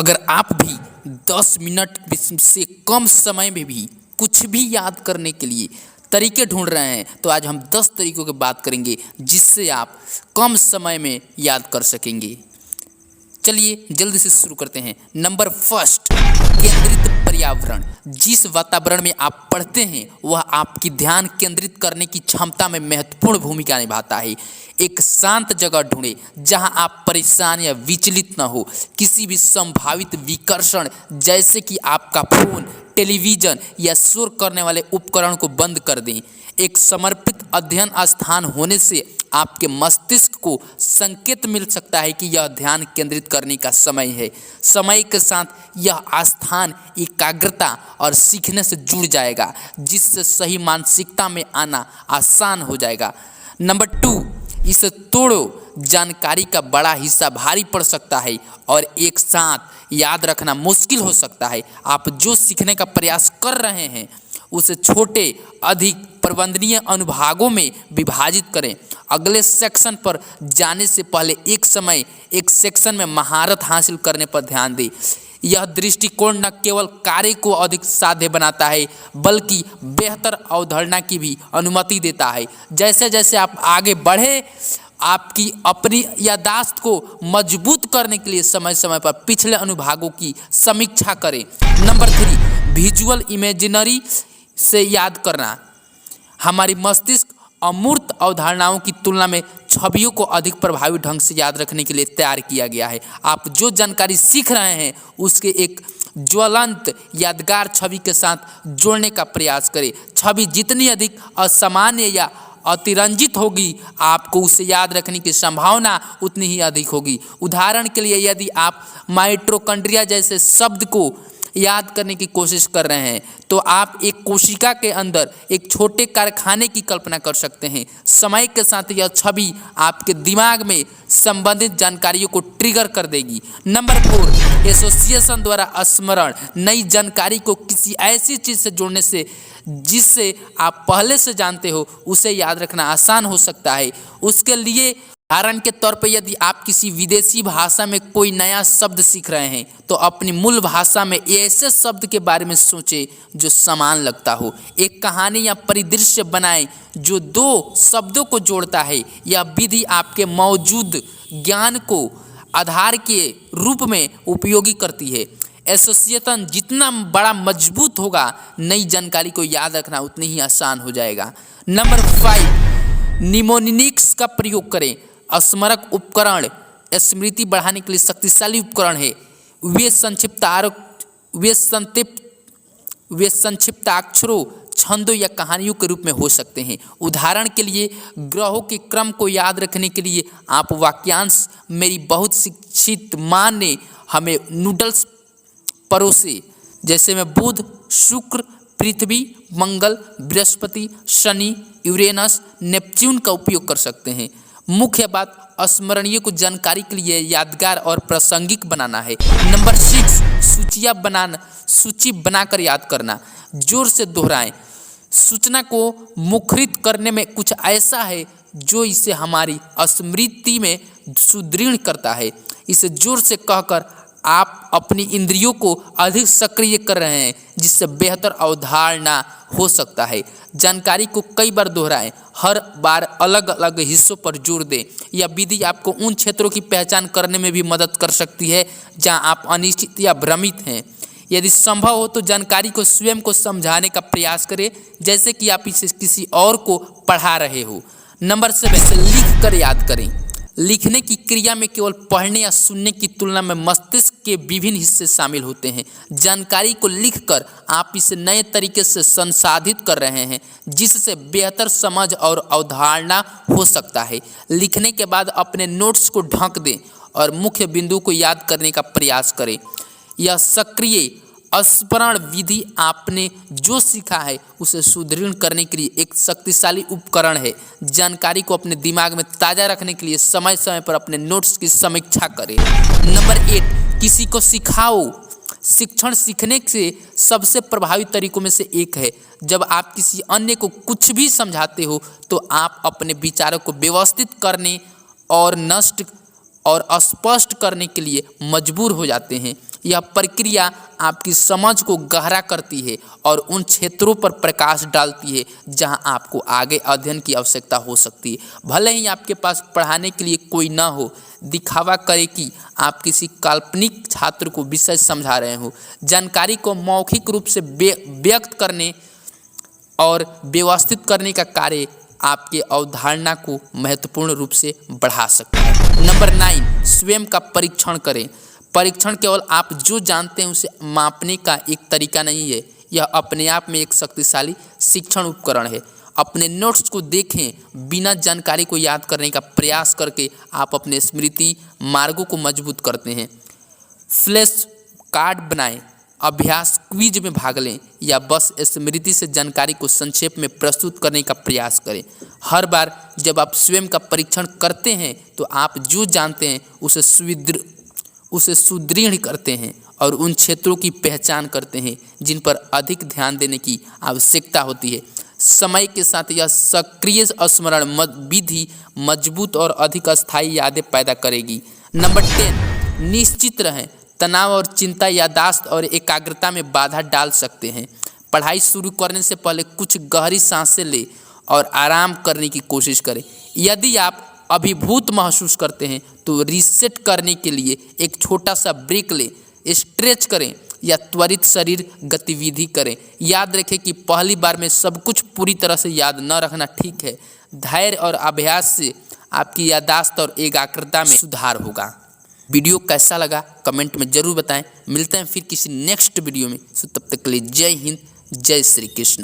अगर आप भी 10 मिनट से कम समय में भी कुछ भी याद करने के लिए तरीके ढूंढ रहे हैं तो आज हम 10 तरीकों की बात करेंगे जिससे आप कम समय में याद कर सकेंगे। चलिए जल्दी से शुरू करते हैं। नंबर फर्स्ट, केंद्रित पर्यावरण। जिस वातावरण में आप पढ़ते हैं वह आपकी ध्यान केंद्रित करने की क्षमता में महत्वपूर्ण भूमिका निभाता है। एक शांत जगह ढूंढें जहां आप परेशान या विचलित न हो। किसी भी संभावित विकर्षण जैसे कि आपका फोन, टेलीविजन या शोर करने वाले उपकरण को बंद कर दें। एक समर्पित अध्ययन स्थान होने से आपके मस्तिष्क को संकेत मिल सकता है कि यह ध्यान केंद्रित करने का समय है। समय के साथ यह स्थान एकाग्रता और सीखने से जुड़ जाएगा, जिससे सही मानसिकता में आना आसान हो जाएगा। नंबर 2, इसे तोड़ो। जानकारी का बड़ा हिस्सा भारी पड़ सकता है और एक साथ याद रखना मुश्किल हो सकता है। आप जो सीखने का प्रयास कर रहे हैं उसे छोटे, अधिक प्रबंधनीय अनुभागों में विभाजित करें। अगले सेक्शन पर जाने से पहले एक सेक्शन में महारत हासिल करने पर ध्यान दें। यह दृष्टिकोण न केवल कार्य को अधिक साध्य बनाता है बल्कि बेहतर अवधारणा की भी अनुमति देता है। जैसे जैसे आप आगे बढ़े, आपकी अपनी याददाश्त को मजबूत करने के लिए समय समय पर पिछले अनुभागों की समीक्षा करें। नंबर 3, विजुअल इमेजिनरी से याद करना। हमारी मस्तिष्क अमूर्त अवधारणाओं की तुलना में छवियों को अधिक प्रभावी ढंग से याद रखने के लिए तैयार किया गया है। आप जो जानकारी सीख रहे हैं उसके एक ज्वलंत यादगार छवि के साथ जोड़ने का प्रयास करें। छवि जितनी अधिक असामान्य या अतिरंजित होगी, आपको उसे याद रखने की संभावना उतनी ही अधिक होगी। उदाहरण के लिए, यदि आप माइटोकॉन्ड्रिया जैसे शब्द को याद करने की कोशिश कर रहे हैं तो आप एक कोशिका के अंदर एक छोटे कारखाने की कल्पना कर सकते हैं। समय के साथ यह छवि आपके दिमाग में संबंधित जानकारियों को ट्रिगर कर देगी। नंबर 4, एसोसिएशन द्वारा स्मरण। नई जानकारी को किसी ऐसी चीज से जोड़ने से जिससे आप पहले से जानते हो उसे याद रखना आसान हो सकता है। उसके लिए उदाहरण के तौर पर, यदि आप किसी विदेशी भाषा में कोई नया शब्द सीख रहे हैं तो अपनी मूल भाषा में ऐसे शब्द के बारे में सोचें जो समान लगता हो। एक कहानी या परिदृश्य बनाएं जो 2 शब्दों को जोड़ता है। यह विधि आपके मौजूद ज्ञान को आधार के रूप में उपयोगी करती है। एसोसिएशन जितना बड़ा मजबूत होगा, नई जानकारी को याद रखना उतनी ही आसान हो जाएगा। नंबर 5, निमोनिक्स का प्रयोग करें। स्मारक उपकरण स्मृति बढ़ाने के लिए शक्तिशाली उपकरण है। वे संक्षिप्ताक्षरों, छंदों या कहानियों के रूप में हो सकते हैं। उदाहरण के लिए, ग्रहों के क्रम को याद रखने के लिए आप वाक्यांश, मेरी बहुत शिक्षित माँ ने हमें नूडल्स परोसे, जैसे में बुध, शुक्र, पृथ्वी, मंगल, बृहस्पति, शनि, यूरेनस, नेपच्यून का उपयोग कर सकते हैं। मुख्य बात स्मरणीय को जानकारी के लिए यादगार और प्रासंगिक बनाना है। नंबर 6, सूची बनाकर याद करना। जोर से दोहराएं। सूचना को मुखरित करने में कुछ ऐसा है जो इसे हमारी स्मृति में सुदृढ़ करता है। इसे जोर से कहकर आप अपनी इंद्रियों को अधिक सक्रिय कर रहे हैं, जिससे बेहतर अवधारणा हो सकता है। जानकारी को कई बार दोहराएं, हर बार अलग अलग हिस्सों पर जोर दें। यह विधि आपको उन क्षेत्रों की पहचान करने में भी मदद कर सकती है जहां आप अनिश्चित या भ्रमित हैं। यदि संभव हो तो जानकारी को स्वयं को समझाने का प्रयास करें, जैसे कि आप इसे किसी और को पढ़ा रहे हो। नंबर 7, लिख कर याद करें। लिखने की क्रिया में केवल पढ़ने या सुनने की तुलना में मस्तिष्क के विभिन्न हिस्से शामिल होते हैं। जानकारी को लिखकर आप इसे नए तरीके से संसाधित कर रहे हैं, जिससे बेहतर समझ और अवधारणा हो सकता है। लिखने के बाद अपने नोट्स को ढक दें और मुख्य बिंदु को याद करने का प्रयास करें। यह सक्रिय स्मरण विधि आपने जो सीखा है उसे सुदृढ़ करने के लिए एक शक्तिशाली उपकरण है। जानकारी को अपने दिमाग में ताज़ा रखने के लिए समय समय पर अपने नोट्स की समीक्षा करें। नंबर 8, किसी को सिखाओ। शिक्षण सीखने से सबसे प्रभावी तरीकों में से एक है। जब आप किसी अन्य को कुछ भी समझाते हो तो आप अपने विचारों को व्यवस्थित करने और और स्पष्ट करने के लिए मजबूर हो जाते हैं। यह प्रक्रिया आपकी समझ को गहरा करती है और उन क्षेत्रों पर प्रकाश डालती है जहां आपको आगे अध्ययन की आवश्यकता हो सकती है। भले ही आपके पास पढ़ाने के लिए कोई ना हो, दिखावा करे कि आप किसी काल्पनिक छात्र को विषय समझा रहे हो। जानकारी को मौखिक रूप से व्यक्त करने और व्यवस्थित करने का कार्य आपके अवधारणा को महत्वपूर्ण रूप से बढ़ा सकता है। नंबर 9, स्वयं का परीक्षण करें। परीक्षण केवल आप जो जानते हैं उसे मापने का एक तरीका नहीं है, यह अपने आप में एक शक्तिशाली शिक्षण उपकरण है। अपने नोट्स को देखें, बिना जानकारी को याद करने का प्रयास करके आप अपने स्मृति मार्गों को मजबूत करते हैं। फ्लैश कार्ड बनाएं, अभ्यास क्विज में भाग लें या बस स्मृति से जानकारी को संक्षेप में प्रस्तुत करने का प्रयास करें। हर बार जब आप स्वयं का परीक्षण करते हैं तो आप जो जानते हैं उसे सुदृढ़ करते हैं और उन क्षेत्रों की पहचान करते हैं जिन पर अधिक ध्यान देने की आवश्यकता होती है। समय के साथ यह सक्रिय स्मरण विधि मजबूत और अधिक अस्थायी यादें पैदा करेगी। नंबर 10, निश्चित रहें। तनाव और चिंता याददाश्त और एकाग्रता में बाधा डाल सकते हैं। पढ़ाई शुरू करने से पहले कुछ गहरी सांसें लें और आराम करने की कोशिश करें। यदि आप अभिभूत महसूस करते हैं तो रीसेट करने के लिए एक छोटा सा ब्रेक लें, स्ट्रेच करें या त्वरित शरीर गतिविधि करें। याद रखें कि पहली बार में सब कुछ पूरी तरह से याद न रखना ठीक है। धैर्य और अभ्यास से आपकी याददाश्त और एकाग्रता में सुधार होगा। वीडियो कैसा लगा कमेंट में ज़रूर बताएं। मिलते हैं फिर किसी नेक्स्ट वीडियो में। तब तक के लिए जय हिंद, जय श्री कृष्ण।